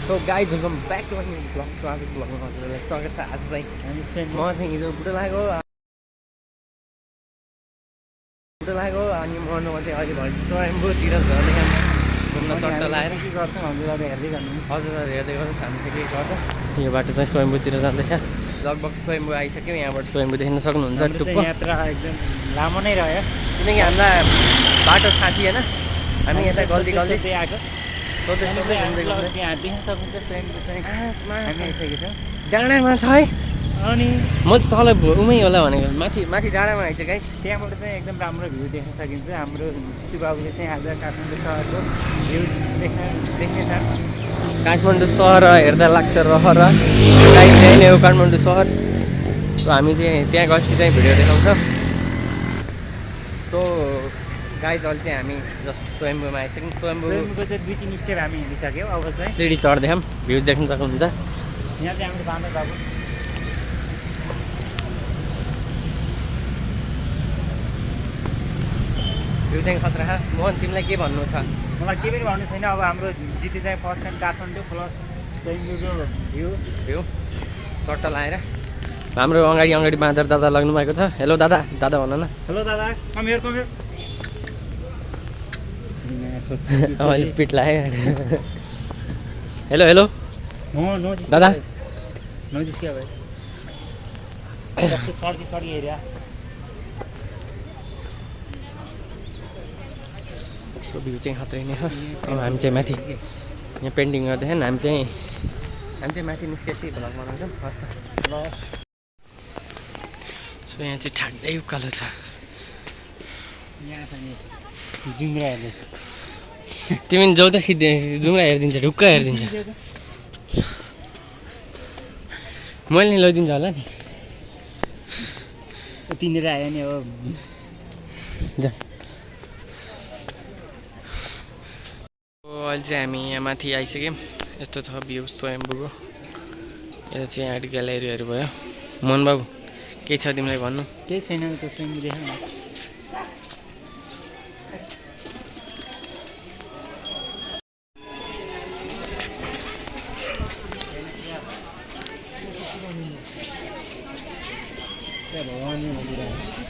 So guys welcome back to my new blog. So आजको ब्लगमा हजुरहरूलाई स्वागत छ। आज चाहिँ म चाहिँ हिजो बुढो लाग्यो अनि मर्नुमा चाहिँ अहिले भएपछि स्वयम्भूतिर झर्ने काम घुम्न चट्ट लाएर के गर्छौँ हजुरहरू हेर्दै गर्नुहुन्छ। हजुरहरू हेर्दै गर्नुहोस् हामी चाहिँ के गर्छ यो बाटो चाहिँ स्वयम्भूतिर जाँदैछ। लगभग स्वयम्भू आइसक्यो। यहाँबाट स्वयम्भू देख्न सक्नुहुन्छ। टुप्पो यात्रा एकदम लामो नै रह्यो किनकि हामीलाई बाटो थाहा थिएन। हामी यता गल्ती आएको त्यहाँ देख्न सक्नुहुन्छ स्वयम्भू चाहिँ हामी आइसकेको छौँ। डाँडामा छ है। अनि म त तल उमै होला भनेको माथि डाँडामा आइछ गाई। त्यहाँबाट चाहिँ एकदम राम्रो भ्यू देख्न सकिन्छ। हाम्रो जितु बाबुले चाहिँ आज काठमाडौँ सहरको भ्यू देख्नेछ। काठमाडौँ सहर हेर्दा लाग्छ रहर। गाई त्यही नै हो काठमाडौँ सहर। सो हामी चाहिँ त्यहाँ गएपछि चाहिँ भिडियो देखाउँछ। सो गाइज अहिले चाहिँ हामी जस्ट स्वयम्भूमा आइसक्यौँ। स्वयम्भूको चाहिँ 2-3 स्टेप हामी हिँडिसक्यौँ। अब चाहिँ सिडी चढ्दै छौँ। भ्यू देख्न सक्नुहुन्छ। यहाँ चाहिँ हाम्रो बाँदर बाबु भ्यू चाहिँ खतरा छ। मोहन तिमीलाई के भन्नु छ? मलाई केही पनि भन्नु छैन। अब हाम्रो जिते चाहिँ फर्स्ट टाइम काठमाडौँ प्लस स्वयम्भूको भ्यू चट्ट लाएर हाम्रो अगाडि बाँदर दादा लाग्नु भएको छ। हेलो दादा भन न। हेलो दादा कमहेर अहिले पिट लाग्यो। हेलो दादा नजिस्किया भाइ सडी एरिया। सो भ्यू चाहिँ खतरै नै हो। अब हामी चाहिँ माथि यहाँ पेन्टिङ गर्दैछन्। हामी चाहिँ माथि निस्केपछि भ्लग बनाउँछौँ। हस् त। सो यहाँ चाहिँ ठ्याक्कै उकालो छ। यहाँ छ नि जुम्रा हेर्ने। तिमी जाउँदा जुम्रा हेरिदिन्छ ढुक्क हेरिदिन्छ। मैले नि लैदिन्छ होला नि। तिनीहरू आयो नि अब जा। अहिले चाहिँ हामी यहाँ माथि आइसक्यौँ। यस्तो छ भ्यू स्वयम्भूको। यता चाहिँ आर्ट ग्यालेरीहरू भयो। मोहन बाबु के छ तिमीलाई भन्नु? केही छैन त स्वयम्भू देख न।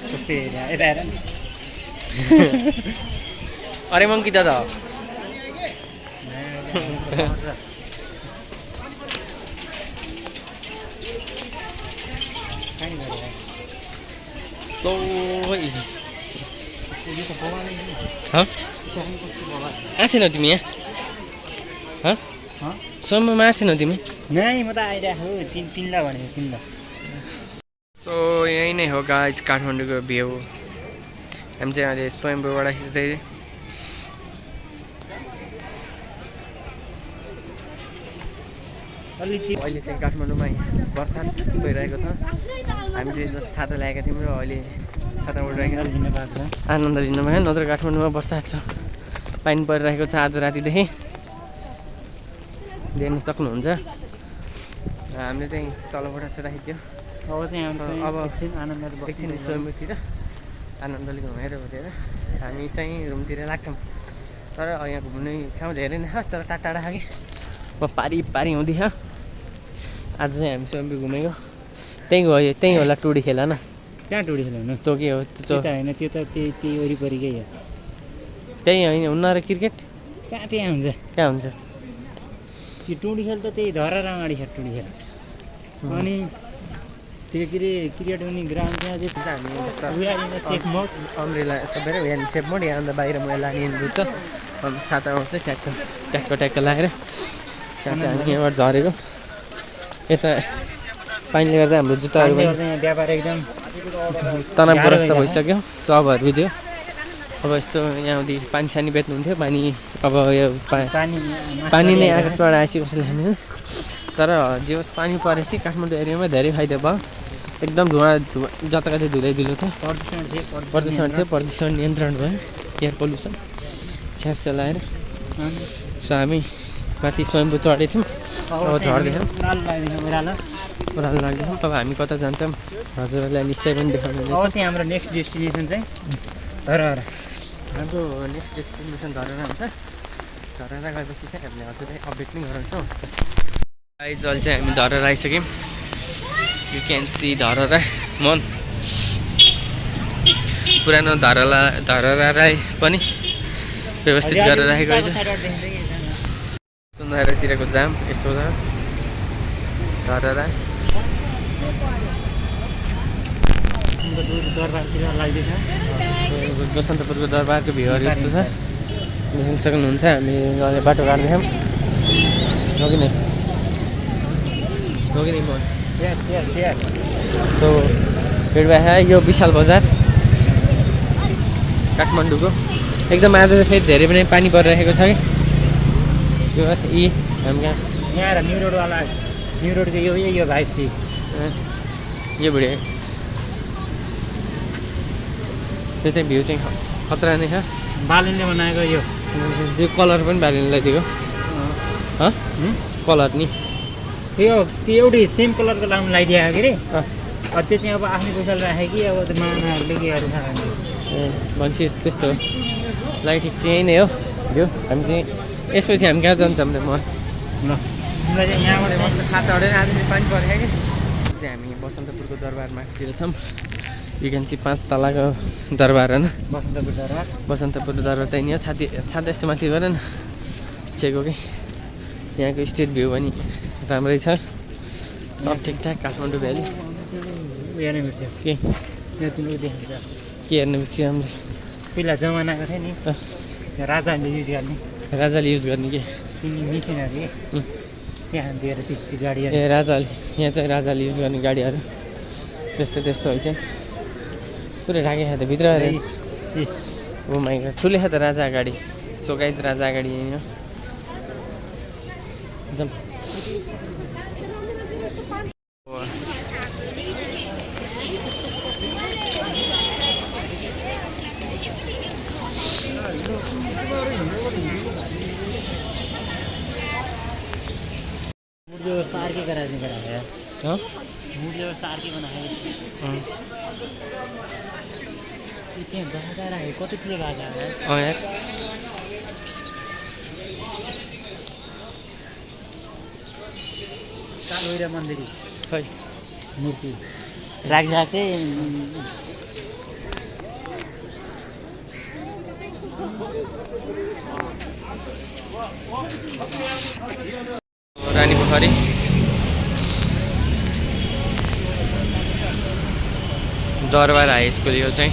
कस्तै एरिया यता हेर नि। अरे मङ्की दादा आएथेनौ तिमी यहाँ? सम्ममा आएथेनौ तिमी? नै म त आइरहेको तिनलाई भनेको तिनलाई। सो यही नै हो गाइज काठमाडौँको भ्यू। हामी चाहिँ अहिले स्वयम्भूबाट खिच्दै अहिले चाहिँ काठमाडौँमा बर्सात भइरहेको छ। हामी चाहिँ जस्तो छाता ल्याएका थियौँ र अहिले छाता उडिरहेको आनन्द लिनु भयो। नत्र काठमाडौँमा बर्सात छ। पानी परिरहेको छ आज रातिदेखि देख्न सक्नुहुन्छ। हामीले चाहिँ तलबाट चाहिँ खिच्यो। अब चाहिँ अब एकछिन स्वयम्भूतिर आनन्दले घुमेर हामी चाहिँ रुमतिर लाग्छौँ। तर यहाँ घुम्ने ठाउँ धेरै नै छ। तर टाढा छ कि म पारी हुँदैछ। आज चाहिँ हामी स्वयम्भू घुमेको। त्यहीँ होला टुडी खेला न। कहाँ टुडी खेला हुनु? त्यो के हो त्यो होइन त्यो त त्यही वरिपरिकै हो। त्यही होइन हुन्न र क्रिकेट कहाँ त्यहाँ हुन्छ? कहाँ हुन्छ त्यो टुडी खेल त त्यही धरा अगाडि छ टुडी खेल। अनि त्यो के अरे क्रिकेट हुने ग्राउन्ड चाहिँ हामी सेफमोड अम्ब्रेला सबै यहाँ सेफमोड यहाँ अन्त बाहिर मैले लाने बुझ्छ। अनि छाता चाहिँ ट्याक्क लगाएर छाता हामी यहाँबाट झरेको। यता पानीले गर्दा हाम्रो जुत्ताहरू व्यापार एकदम तनावग्रस्त भइसक्यो। सबहरू बुझ्यो। अब यस्तो यहाँदेखि पानी सानी बेच्नुहुन्थ्यो। पानी अब यो पानी नै आकाशबाट आएपछि कसैले खाने। तर जे होस् पानी परेपछि काठमाडौँ एरियामा धेरै फाइदा भयो। एकदम धुवा जताका चाहिँ धुलै दिलो थियो। प्रदूषण नियन्त्रण भयो। एयर पल्युसन छ्यास चलाएर। सो हामी माथि स्वयम्भू चढेको थियौँ। अब झर्दैछौँ। ओह्रालो लाग्दैछौँ। अब हामी कता जान्छौँ हजुरहरूलाई निश्चय पनि देखाउनु। हाम्रो नेक्स्ट डेस्टिनेसन चाहिँ धरहरा। हाम्रो नेक्स्ट डेस्टिनेसन धरहरा हुन्छ। धरहरा गएपछि चाहिँ हामीले हजुरलाई अपडेट नै गराउँछौँ हस् त गाइस अहिले चाहिँ हामी धरहरा आइसक्यौँ यु क्यान सी धरहरा मन पुरानो धरहरालाई पनि व्यवस्थित गरेर राखेको रहेछ सुन्दारातिरको जाम यस्तो छ धरहरा दरबारतिर लाग्दैछ बसन्तपुरको दरबारको भ्यूहरू यस्तो छ देख्न सक्नुहुन्छ हामी अहिले बाटो काट्दैछौँ लगिने म सो फिडब्याक यो विशाल बजार काठमाडौँको एकदम आज चाहिँ फेरि धेरै पनि पानी परिरहेको छ कि यी हामी यहाँ न्यु रोडवाला न्यु रोडको यो भाइब सी यो भिडियो त्यो चाहिँ भ्यू चाहिँ खतरा नै छ बालुनले बनाएको यो कलर पनि बालुनलाई दिएको कलर नि त्यो एउटै सेम कलरको लाउनु लगाइदिएको के अरे त्यो चाहिँ अब आफ्नै पैसाले राखेँ कि अब त्यो मामाहरूले केहरू थाहा भनेपछि त्यस्तो लाइट चाहिँ यही नै हो भ्यू हामी चाहिँ यसपछि हामी कहाँ जान्छ भने म ल यहाँबाट मस्त खाता अडेर आज पानी परेको कि चाहिँ हामी बसन्तपुरको दरबारमातिर छौँ यु क्यान सी 5 तलाको दरबार होइन बसन्तपुर दरबार त्यही नि हो छाती यस्तो माथि गएर न चेको कि यहाँको स्ट्रिट भ्यू पनि राम्रै छ सब ठिकठाक काठमाडौँ भ्याली हेर्ने बिर्स्यो के देखिन्छ के हेर्ने बिर्स्यो हामीले पहिला जमानाको थियो नि राजाहरूले युज गर्ने राजाले युज गर्ने के तिनी मिसिनहरू के त्यहाँ दिएर त्यति गाडीहरू ए राजाले यहाँ चाहिँ राजाले युज गर्ने गाडीहरू त्यस्तो होइन चाहिँ पुरै राखेको छ त भित्र ओ माइ गॉड ठुलै छ त राजा गाडी सो गाइज राजा गाडी यही हो एकदम मूड व्यवस्था अर्कै गराएको मूड व्यवस्था अर्कै बनाएको त्यहाँ बाजा राखेको कति ठुलो बाजा यार कालभैरव मन्दिर खै मूर्ति राख्दा चाहिँ रानी पोखरी दरबार हाई स्कुल यो चाहिँ